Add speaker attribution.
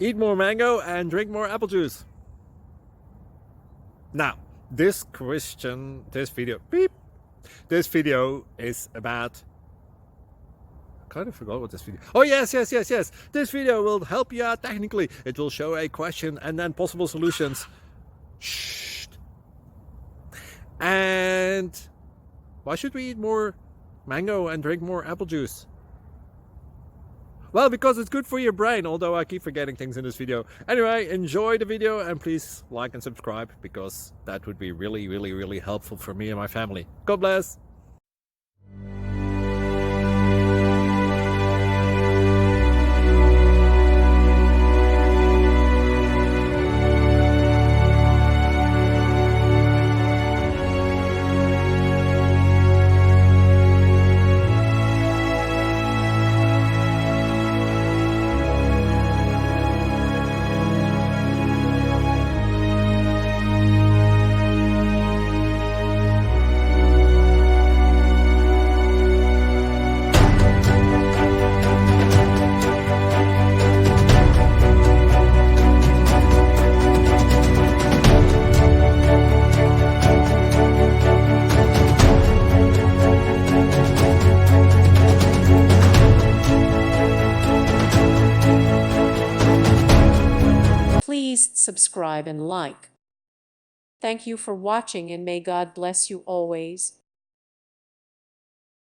Speaker 1: Eat more mango and drink more apple juice. Now, this video is about... I kind of forgot what this video... Oh, yes. This video will help you out technically. It will show a question and then possible solutions. Shh. And why should we eat more mango and drink more apple juice? Well, because it's good for your brain, although I keep forgetting things in this video. Anyway, enjoy the video and please like and subscribe, because that would be really helpful for me and my family. God bless!
Speaker 2: Please subscribe and like. Thank you for watching, and may God bless you always.